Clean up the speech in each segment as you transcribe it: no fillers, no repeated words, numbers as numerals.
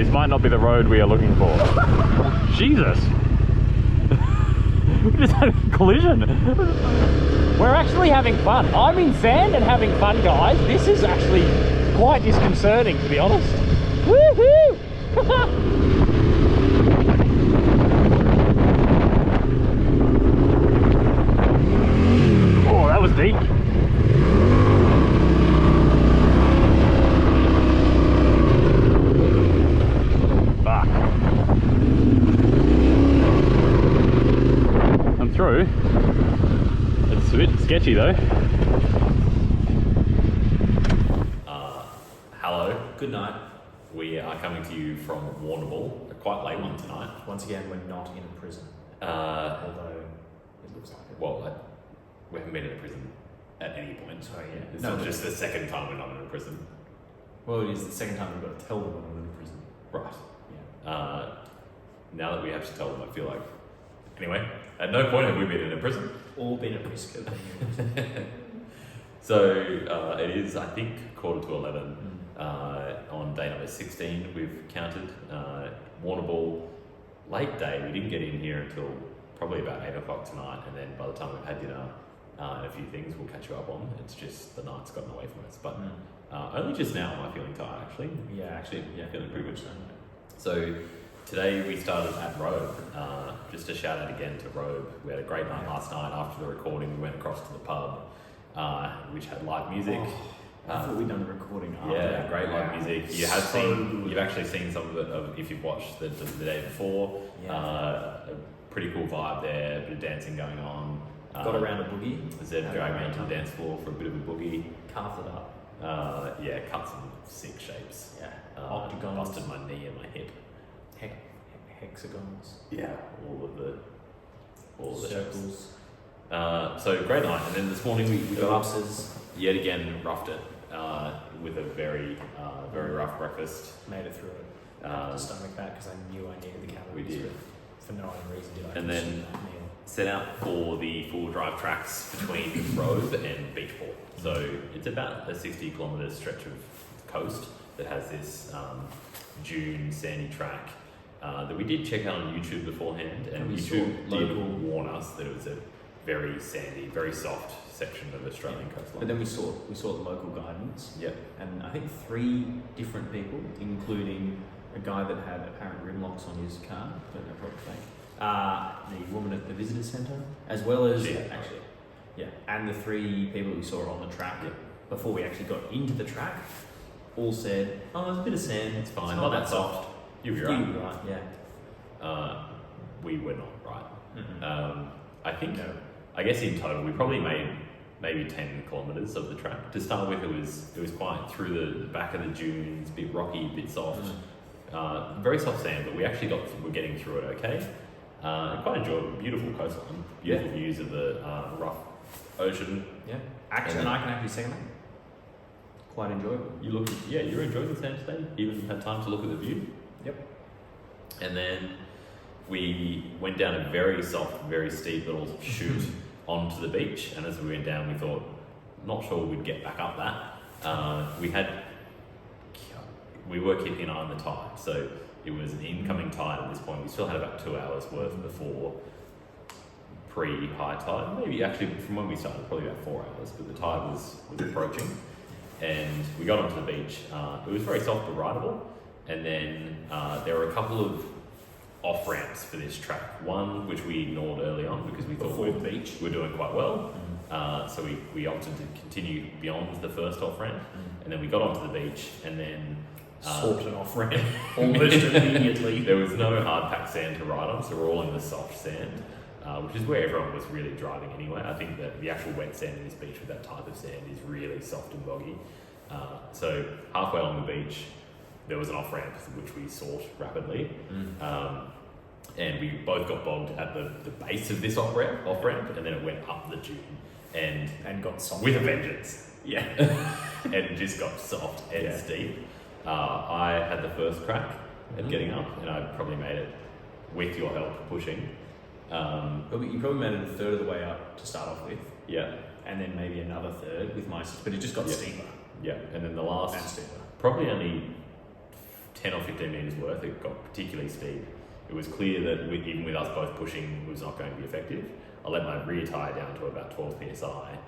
This might not be the road we are looking for. Jesus! We just had a collision. We're actually having fun. I'm in sand and having fun, guys. This is actually quite disconcerting, to be honest. Woohoo! Oh, that was deep. Fuck. I'm through. It's a bit sketchy though. Hello. Good night. We are coming to you from Warrnambool, a quite late one tonight. Once again, we're not in a prison. Although it looks like it. Well, we haven't been in a prison at any point. Sorry, yeah. It's not just the second time we're not in a prison. Well, it is the second time we've got to tell them we're in a prison. Right. Yeah. Now that we have to tell them, I feel like... Anyway, at no point have we been in a prison. Or been at risk of being in a prison. So, it is, I think, 11:15 on day number 16. We've counted Warrnambool late day. We didn't get in here until probably about 8 o'clock tonight, and then by the time we've had dinner and a few things we'll catch you up on, it's just the night's gotten away from us. But only just now am I feeling tired, actually. Yeah, actually, yeah, feeling pretty good. So today we started at Robe. Just a shout out again to Robe. We had a great night last night. After the recording, we went across to the pub, which had live music. I thought we'd done a recording after Yeah, that. great live music. You have you've actually seen some of it if you've watched the day before. Yeah. A pretty cool vibe there, a bit of dancing going on. Got around a boogie. Zed dragged me onto the dance floor for a bit of a boogie. Carved it up. Yeah, cut some sick shapes. Yeah. Octagons. Busted my knee and my hip. Hexagons. Yeah, all of the circles. So great night, and then this morning we got up, Ellipses. yet again roughed it with a very rough breakfast. Made it through it. I had to stomach that because I knew I needed the calories. We did. For no other reason did I And consume then that meal. set out for the full drive tracks between Robe and Beachport. So it's about a 60-kilometre stretch of coast that has this dune sandy track that we did check out on YouTube beforehand, and YouTube did warn us that it was a very sandy, very soft section of Australian coastline. But then we saw the local guidance. Yep. And I think 3 different people, including a guy that had apparent rim locks on his car, don't know probably fake. The woman at the visitor centre, as well as and the 3 people we saw on the track before we actually got into the track, all said, "Oh, there's a bit of sand. It's fine. Not that soft. You'll be right." You'll be right. Yeah. We were not right. Mm-hmm. I think. I guess in total we probably made maybe 10 kilometres of the track. To start with, it was quite through the back of the dunes, a bit rocky, a bit soft. Very soft sand, but we're getting through it okay. Quite enjoyable, beautiful coastline, beautiful views of the rough ocean. Yeah, and I can actually second that. Quite enjoyable. You're enjoying the sand today. Even had time to look at the view. Yep. And then we went down a very soft, very steep little chute onto the beach, and as we went down, we thought, not sure we'd get back up that. We were keeping an eye on the tide, so it was an incoming tide at this point. We still had about 2 hours worth before pre-high tide. Maybe actually from when we started, probably about 4 hours, but the tide was approaching. And we got onto the beach. It was very soft but rideable. And then there were a couple of off-ramps for this track. One, which we ignored early on because we thought we're doing quite well. So we opted to continue beyond the first off-ramp. And then we got onto the beach and then... sought an off-ramp almost immediately. There was no hard-packed sand to ride on, so we're all in the soft sand, which is where everyone was really driving anyway. I think that the actual wet sand in this beach with that type of sand is really soft and boggy. So halfway along the beach, there was an off-ramp which we sought rapidly. And we both got bogged at the base of this off-ramp, and then it went up the dune and got soft with a vengeance. Yeah. And it just got soft and steep. I had the first crack at getting up, and I probably made it with your help pushing. You probably made it a third of the way up to start off with. Yeah. And then maybe another third with my, but it just got steeper. Yeah, and then the last, and steeper. probably only 10 or 15 metres worth, it got particularly steep. It was clear that even with us both pushing, it was not going to be effective. I let my rear tyre down to about 12 psi,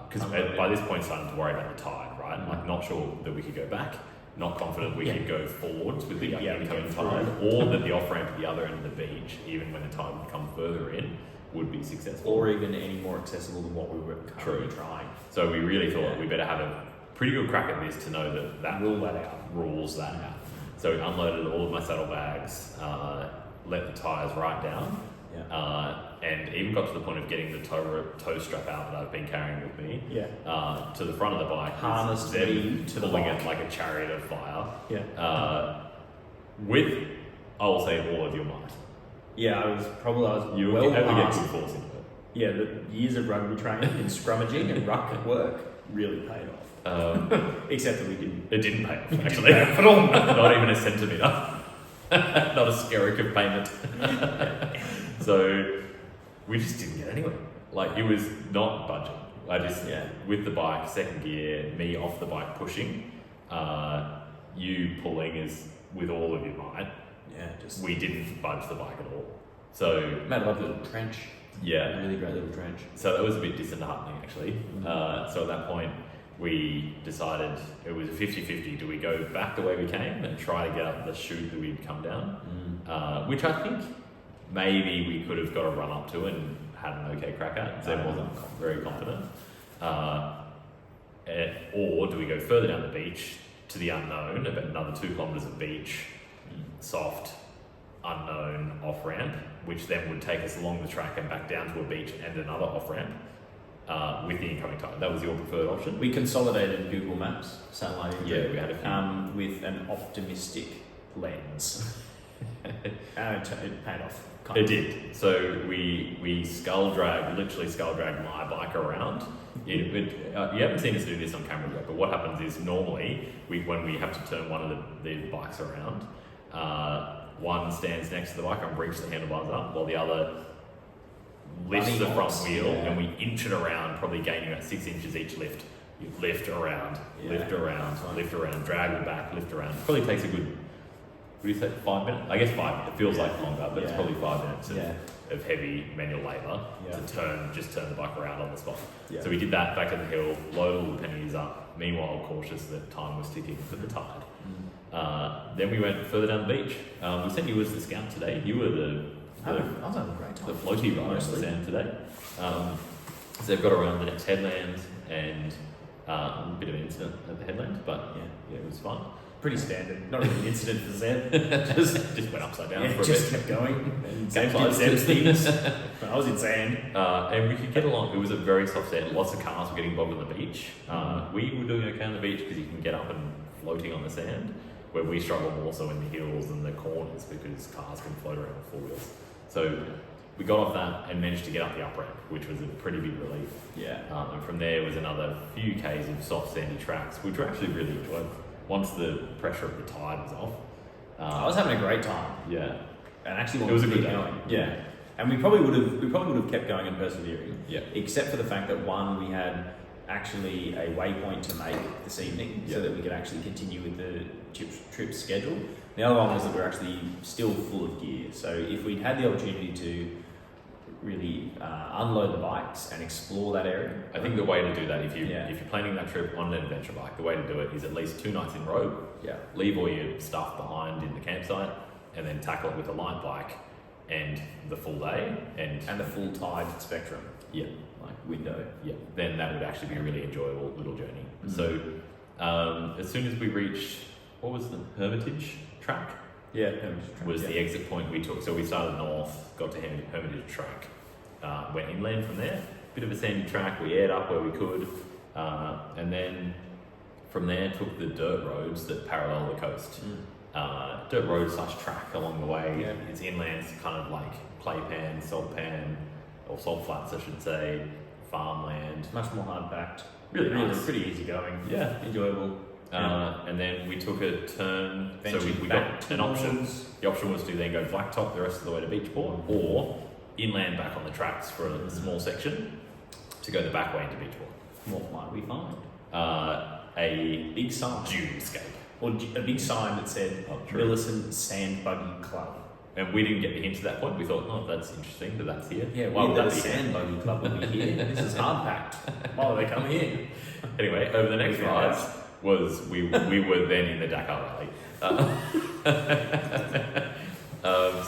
because by this point starting to worry about the tide, right? Like not sure that we could go back, not confident we could go forwards with the incoming tide, or that the off-ramp at the other end of the beach, even when the tide would come further in, would be successful. Or even any more accessible than what we were currently trying. So we really thought we better have a pretty good crack at this to know that rules that out. So we unloaded all of my saddlebags, let the tyres right down, and even got to the point of getting the tow strap out that I've been carrying with me to the front of the bike. Harnessed me to the pulling bike. it like a chariot of fire. Yeah. With, I will say, all of your might. Yeah, I was You well were able to get past. good force into it. Yeah, the years of rugby training and scrummaging and ruck work really paid off. Except that we didn't. It didn't pay off, actually. At all. Not even a centimetre. Not a skerrick of payment. So we just didn't get anywhere. Like, it was not budging. I just, with the bike, second gear, me off the bike pushing, you pulling is with all of your might. Yeah, we didn't budge the bike at all. So made a lovely little trench. Yeah. Really great little trench. So that was a bit disheartening, actually. So at that point, we decided it was a 50-50. Do we go back the way we came and try to get up the chute that we'd come down? Which I think maybe we could have got a run up to and had an okay crack at. Zeb wasn't very confident. Or do we go further down the beach to the unknown, about another 2 kilometres of beach, soft, unknown off-ramp, which then would take us along the track and back down to a beach and another off-ramp with the incoming tide. That was your preferred option? We consolidated Google Maps, satellite imagery, we had a few. with an optimistic lens. And it paid off. It did. So we literally skull dragged my bike around. You haven't seen us do this on camera yet, but what happens is normally when we have to turn one of the bikes around, one stands next to the bike and brings the handlebars up, while the other lifts the front wheel, and we inch it around, probably gaining about 6 inches each lift. You lift around, lift around, lift around, drag it back, lift around. Probably takes a good, what do you say, 5 minutes? I guess 5 minutes. It feels like longer, but it's probably 5 minutes of heavy manual labour to turn the bike around on the spot. So we did that back at the hill, load all the pennies up, meanwhile cautious that time was ticking for the tide. Then we went further down the beach. We sent you as the scout today. You were I was having a great time. the floaty rider on the sand today. So they've got around the next headland and a bit of an incident at the headland, but it was fun. Pretty standard. Not really an incident for Zeb. just went upside down for a just bit. kept going. And Same Zeb did size. Zeb's things. I was in sand. And we could get along. It was a very soft sand. Lots of cars were getting bogged on the beach. We were doing okay on the beach because you can get up and floating on the sand, where we struggle more so in the hills and the corners because cars can float around with 4 wheels. So we got off that and managed to get up the up ramp, which was a pretty big relief. And from there was another few k's of soft sandy tracks, which were actually really enjoyable once the pressure of the tide was off. I was having a great time. And actually it was a wanted to good keep day. going. And we probably would have kept going and persevering. Except for the fact that one, we had actually a waypoint to make this evening so that we could actually continue with the trip schedule. The other one was that we're actually still full of gear. So if we'd had the opportunity to really unload the bikes and explore that area. I think the way to do that, if you're planning that trip on an adventure bike, the way to do it is at least 2 nights in Robe. Leave all your stuff behind in the campsite, and then tackle it with a light bike and the full day and the full tide spectrum. Like window. Then that would actually be a really enjoyable little journey. So as soon as we reached, what was the Hermitage track? Hermitage track. Was the exit point we took. So we started north, got to Hermitage track, went inland from there. Bit of a sandy track. We aired up where we could, and then from there took the dirt roads that parallel the coast. Dirt road / track along the way. It's inland, kind of like clay pan, salt pan, or salt flats, I should say. Farmland. Much more hard backed. Really nice. Pretty easy going. Enjoyable. And then we took a turn, so we got an option. The option was to then go blacktop the rest of the way to Beachport, or inland back on the tracks for a small section to go the back way into Beachport. What might we find? A big sign. dunescape. or a big sign that said Millicent Sand Buggy Club. And we didn't get the hint at that point. We thought, oh, that's interesting that that's here. Yeah, why would the that be Sand Buggy Club would be here. This is hard packed. Why would they come here? Anyway, over the next ride was we were then in the Dakar Valley.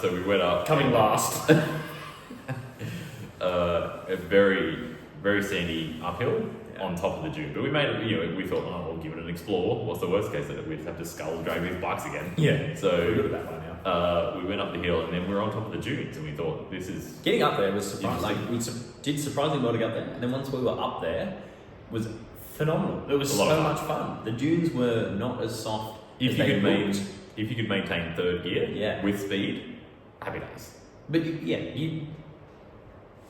So we went up. Coming last. A very, very sandy uphill on top of the dune. But we made it, we thought, oh, we'll give it an explore. What's the worst case? That we'd have to scull drag these bikes again. Yeah. So we're good at that by now. we went up the hill and then we were on top of the dunes and we thought, this is... Getting up there was surprising. Like, we did surprisingly well to get up there. And then once we were up there, was phenomenal. It was so much fun. The dunes were not as soft if as you they could looked. if you could maintain third gear with speed, happy days. But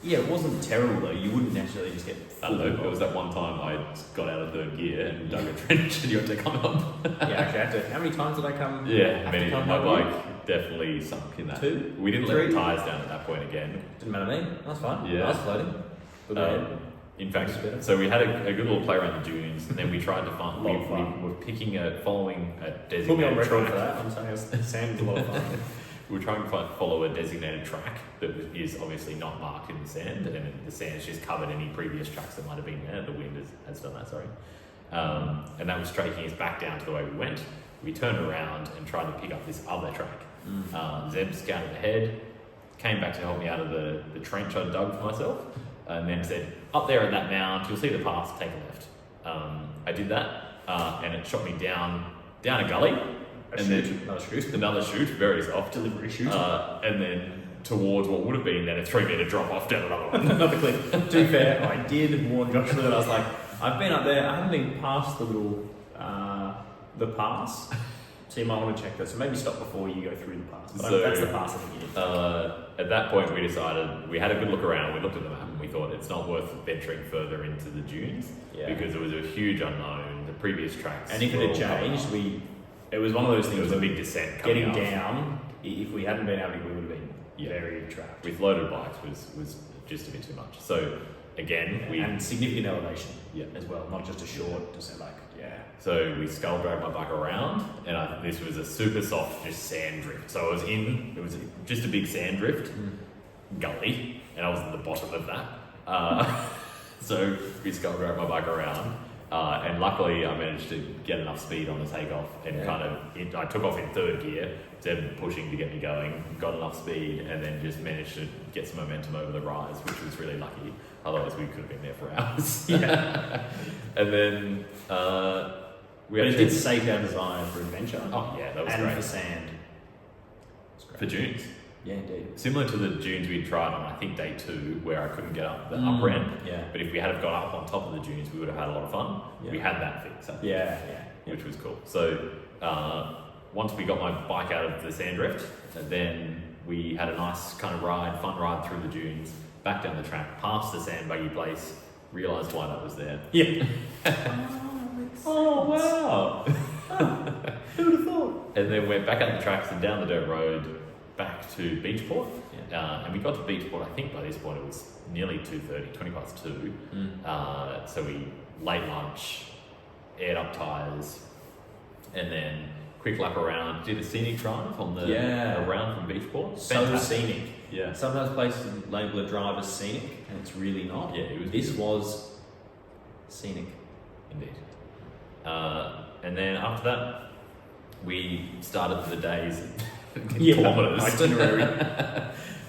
it wasn't terrible though. You wouldn't necessarily just get full. There was that one time I got out of third gear and dug a trench and you had to come up. Actually, how many times did I come? Many. My bike definitely sunk in that. 2? We didn't let the tyres down at that point again. Didn't matter to me. That's fine. Yeah. I was floating. In fact, so we had a good little play around the dunes, and then we tried to find. We were following a designated Put me on record track. for that. I'm saying sand is a lot of fun. We were trying to follow a designated track that is obviously not marked in the sand, and the sand's just covered any previous tracks that might have been there. The wind has done that, sorry. And that was taking us back down to the way we went. We turned around and tried to pick up this other track. Zeb scouted ahead, came back to help me out of the trench I dug for myself, and then said, up there at that mound, you'll see the pass, take a left. I did that, and it shot me down a gully. Another chute, very soft. Delivery chute. And then towards what would have been then a 3-metre drop off down another one. Another cliff. To be fair, I did warn Joshua that I was like, I've been up there, I haven't been past the little, the pass. So you might want to check that. So maybe stop before you go through the pass. But that's the pass I think you need. At that point we decided, we had a good look around, we looked at the map and we thought it's not worth venturing further into the dunes because it was a huge unknown, the previous tracks. And if it had changed, it was one of those things. It was a big descent coming getting down. If we hadn't been able to, we would have been very trapped. With loaded bikes was just a bit too much. So again, and significant elevation as well, not just a short descent. So we skull dragged my bike around, and this was a super soft, just sand drift. So it was just a big sand drift gully, and I was at the bottom of that. So we skull dragged my bike around. And luckily I managed to get enough speed on the takeoff and I took off in third gear, Zeb pushing to get me going, got enough speed and then just managed to get some momentum over the rise, which was really lucky. Otherwise we could have been there for hours. And then it did save our desire for adventure. Oh yeah, that was and great. And for sand. For dunes. Yeah, indeed. Similar to the dunes we tried on, I think, day 2, where I couldn't get up the up ramp. Yeah. But if we had have got up on top of the dunes, we would have had a lot of fun. Yeah. We had that fix. Which was cool. So once we got my bike out of the sand drift, then we had a nice kind of fun ride through the dunes, back down the track, past the sand buggy place, realised why that was there. Yeah. Oh, wow. Who would have thought? And then went back up the tracks and down the dirt road, back to Beachport, and we got to Beachport. I think by this point it was nearly 2:30, 20 past 2. So we late lunch, aired up tyres, and then quick lap around. Did a scenic drive on the around from Beachport. So fantastic. scenic. Yeah. Sometimes places label a drive as scenic, and it's really not. Yeah, it was. This was scenic, indeed. And then after that, we started the days. Kilometres. Itinerary.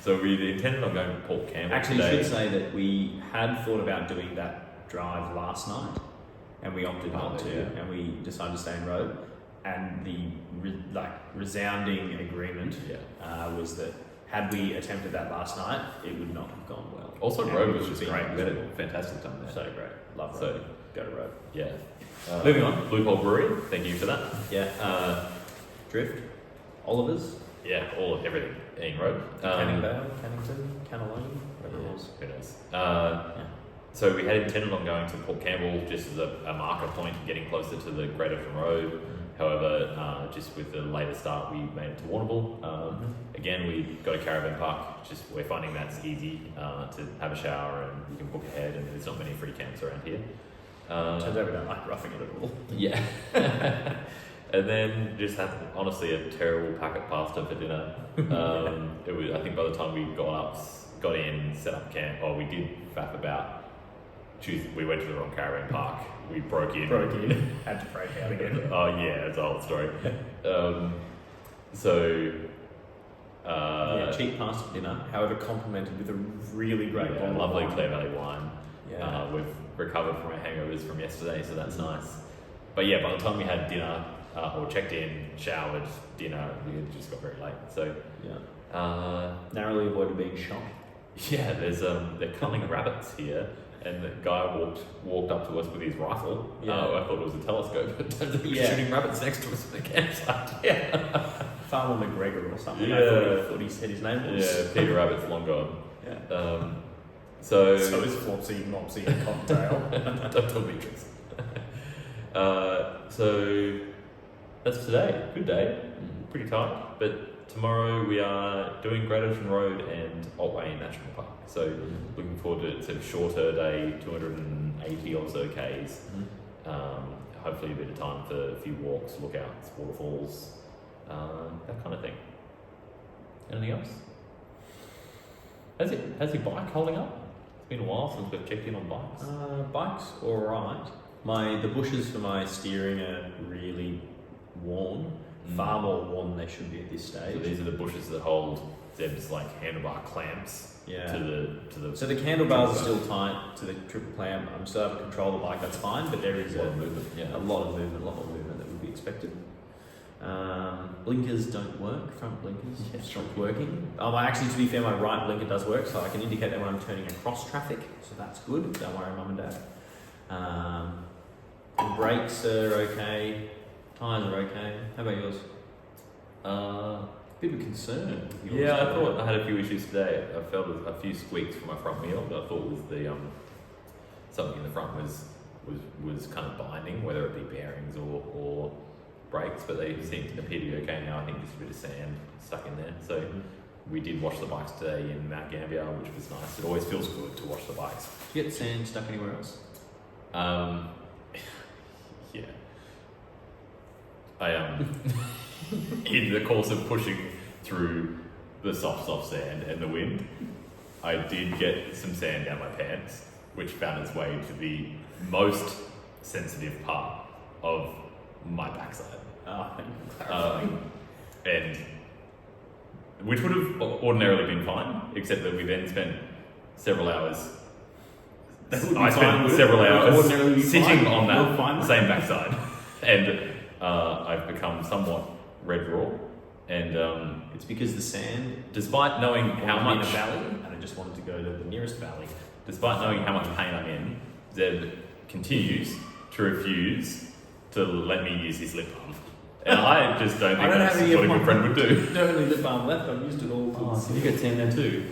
So we intended on going to Port Campbell. Actually, today. you should say that we had thought about doing that drive last night, and we opted not to, and we decided to stay in Robe. And the resounding agreement was that had we attempted that last night, it would not have gone well. Also, Robe was just great. We had a fantastic time there. So great. Love Robe. So go to Robe. Yeah. Moving on. Blue Hole Brewery. Thank you for that. Yeah. Drift. Oliver's. Yeah, everything in Robe. Canningdale, Cannington, Cannelone, whatever it was. Who knows? So we had intended on going to Port Campbell just as a marker point, getting closer to the Great Ocean Road. However, just with the later start, we made it to Warrnambool. Again, we got a caravan park. We're finding that's easy to have a shower and you can book ahead, and there's not many free camps around here. Turns out we don't like roughing it at all. Yeah. And then just had honestly a terrible packet pasta for dinner. It was, I think by the time we got in, set up camp, we did faff about. We went to the wrong caravan park. We broke in. Had to break out again. Oh yeah, it's a whole story. Cheap pasta for dinner. However, complemented with a really great bottle of lovely wine. Clare Valley wine. Yeah. We've recovered from our hangovers from yesterday, so that's nice. But yeah, by the time we had dinner, or checked in, showered, dinner, we just got very late. So narrowly avoided being shot. yeah, they're culling rabbits here, and the guy walked up to us with his rifle. Yeah. I thought it was a telescope, but turns out he was shooting rabbits next to us at the campsite. Yeah. Farmer McGregor or something. Yeah. I thought he said his name was. Yeah, Peter Rabbit's long gone. Yeah. So is Flopsy, Mopsy, and Cottontail. Don't tell Beatrice. So that's today. Good day. Pretty tight. But tomorrow we are doing Great Ocean Road and Otway National Park. So looking forward to it's a shorter day, 280 or so Ks. Hopefully a bit of time for a few walks, lookouts, waterfalls, that kind of thing. Anything else? How's your bike holding up? It's been a while since we've checked in on bikes. Bike's alright. The bushes for my steering are really worn. Far more worn than they should be at this stage. So these are the bushes that hold Zeb's like handlebar clamps to the. So the handlebars are still tight to the triple clamp. I'm still able to control the bike. That's fine, but there is a lot of movement. A lot more movement that would be expected. Blinkers don't work. Front blinkers stopped working. Actually, to be fair, my right blinker does work, so I can indicate that when I'm turning across traffic. So that's good. Don't worry, Mum and Dad. The brakes are okay. Tyres are okay. How about yours? Bit of a concern. Yeah, I thought I had a few issues today. I felt a few squeaks from my front wheel, but I thought it was the something in the front was kind of binding, whether it be bearings or brakes. But they seem to appear to be okay now. I think just a bit of sand stuck in there. So we did wash the bikes today in Mount Gambier, which was nice. It always feels good to wash the bikes. Did you get sand stuck anywhere else? Yeah. I in the course of pushing through the soft sand and the wind, I did get some sand down my pants, which found its way to the most sensitive part of my backside. And which would have ordinarily been fine, except that we then spent several hours. I spent several hours sitting on that same backside, and I've become somewhat red raw. And it's because the sand, despite knowing how much in a valley, and I just wanted to go to the nearest valley. Despite knowing how much pain I'm in, Zeb continues to refuse to let me use his lip balm. And I just don't think that's what a good friend would do. Don't have any lip balm left. I've used it all. You get tan there too.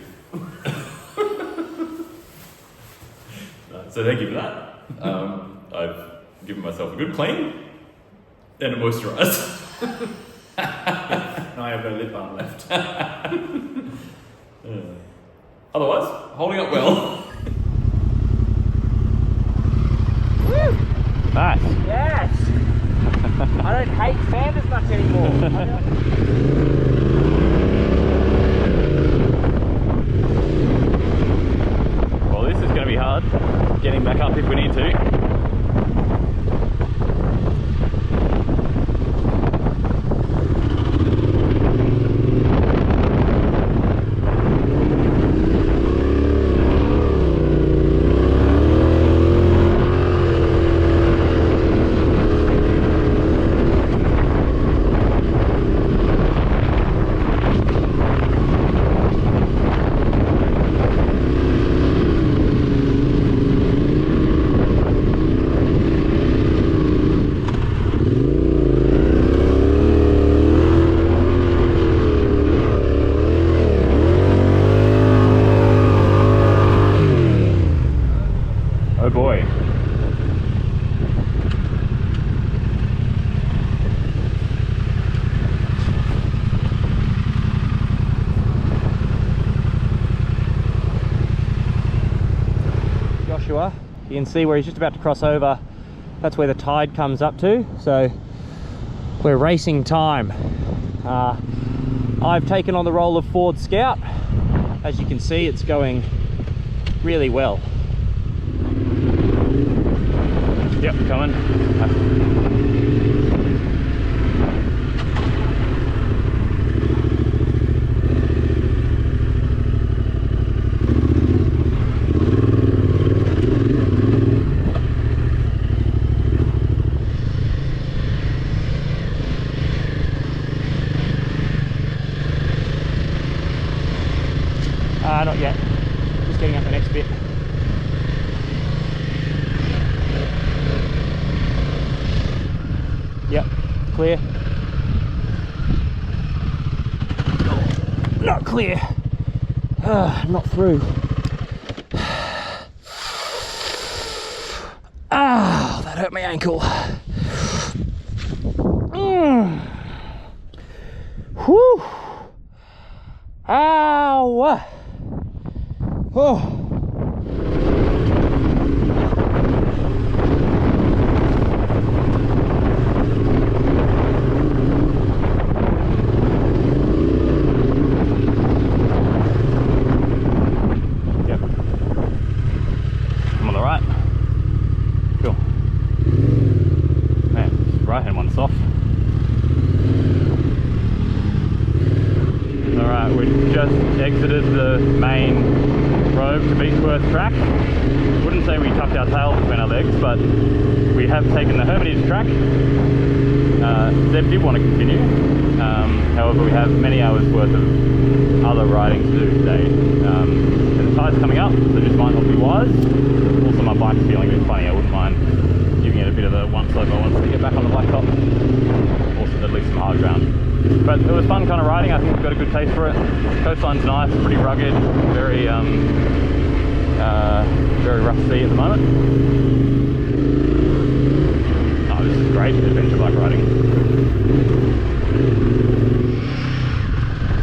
So thank you for that. I've given myself a good clean and a moisturize. Now I have no lip balm left. Otherwise, holding up well. Woo! Nice. Yes. I don't hate sand as much anymore. Well, this is going to be hard. Getting back up if we need to. Oh boy. Joshua, you can see where he's just about to cross over. That's where the tide comes up to. So We're racing time. I've taken on the role of Ford Scout. As you can see, it's going really well. Yep, coming. Not yet. Just getting up the next bit. Yep, clear. Not clear. Not through. Ah, that hurt my ankle. Whew. Ow. Oh. Yep. I'm on the right. Cool. Man, right hand one's soft. Alright, we just exited the main Robe to Beachport track. Wouldn't say we tucked our tail between our legs, but we have taken the Hermitage track. Zeb did want to continue, however we have many hours worth of other riding to do today. And the tide's coming up, so this might not be wise. Also my bike's feeling a bit funny, I wouldn't mind giving it a bit of a once over once we get back on the blacktop. Also at least some hard ground. But it was fun kind of riding. I think we've got a good taste for it. Coastline's nice, pretty rugged, very rough sea at the moment. Oh, this is great adventure bike riding.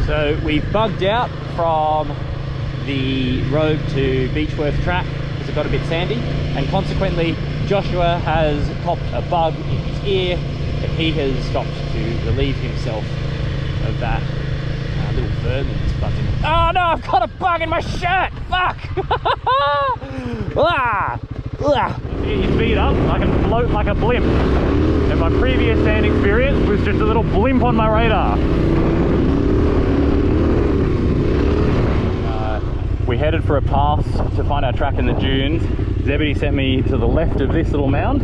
So we've bugged out from the Robe to Beachworth track because it got a bit sandy, and consequently Joshua has popped a bug in his ear. He has stopped to relieve himself of that little vermin that's buzzing. Oh no, I've got a bug in my shirt! Fuck! You speed up, I can float like a blimp. And my previous sand experience was just a little blimp on my radar. We headed for a pass to find our track in the dunes. Zebedee sent me to the left of this little mound,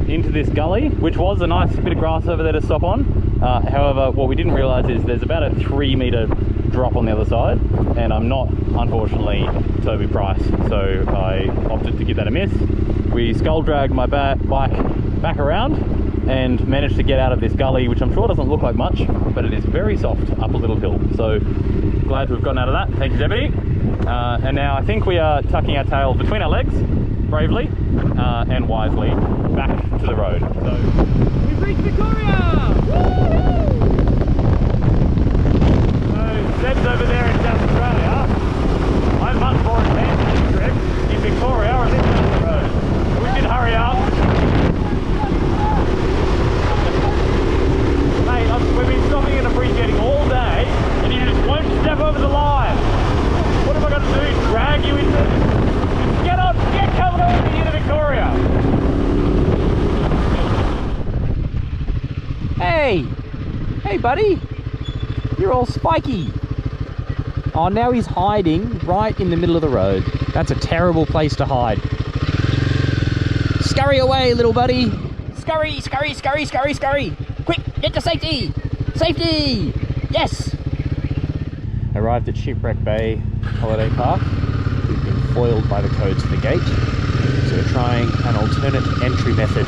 into this gully, which was a nice bit of grass over there to stop on. However, what we didn't realise is there's about a 3 metre drop on the other side, and I'm not, unfortunately, Toby Price, so I opted to give that a miss. We skull dragged my bike back around and managed to get out of this gully, which I'm sure doesn't look like much, but it is very soft up a little hill. So glad to have gotten out of that. Thank you, Zebedee. And now I think we are tucking our tail between our legs, bravely and wisely, back to the road. So we've reached Victoria! Woo-hoo! So Seb's over there in South Australia. I'm much more advanced in this trip in Victoria on this side of the road. We should hurry up. Mate, we've been stopping and appreciating all day, and you just won't step over the line. What have I got to do? Drag you into... Get on! Get coming over here to Victoria! Hey! Hey, buddy! You're all spiky! Oh, now he's hiding right in the middle of the road. That's a terrible place to hide. Scurry away, little buddy! Scurry, scurry, scurry, scurry, scurry! Quick, get to safety! Safety! Yes! Arrived at Shipwreck Bay Holiday Park. We've been foiled by the codes for the gate, so we're trying an alternate entry method.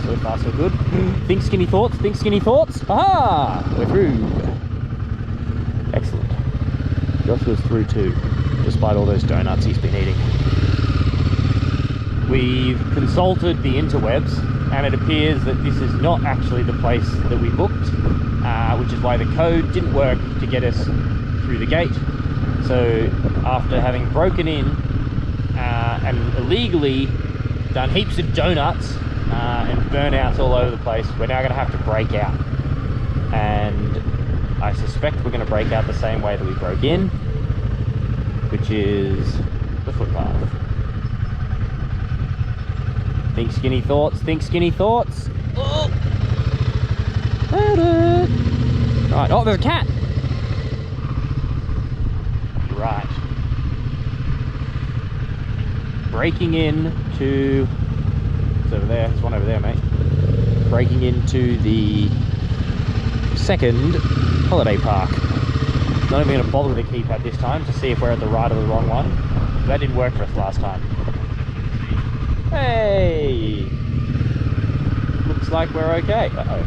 So far so good. Think skinny thoughts, think skinny thoughts. Aha! We're through. Excellent. Joshua's through too, despite all those donuts he's been eating. We've consulted the interwebs, and it appears that this is not actually the place that we booked, which is why the code didn't work to get us through the gate. So after having broken in and illegally done heaps of donuts and burnouts all over the place. We're now going to have to break out, and I suspect we're going to break out the same way that we broke in, which is the footpath. Think skinny thoughts, think skinny thoughts. Oh. Right, oh, there's a cat. Right. Breaking in to... It's over there, there's one over there, mate. Breaking into the second holiday park. Not even going to bother with the keypad this time to see if we're at the right or the wrong one. That didn't work for us last time. Hey! Looks like we're okay. Uh-oh.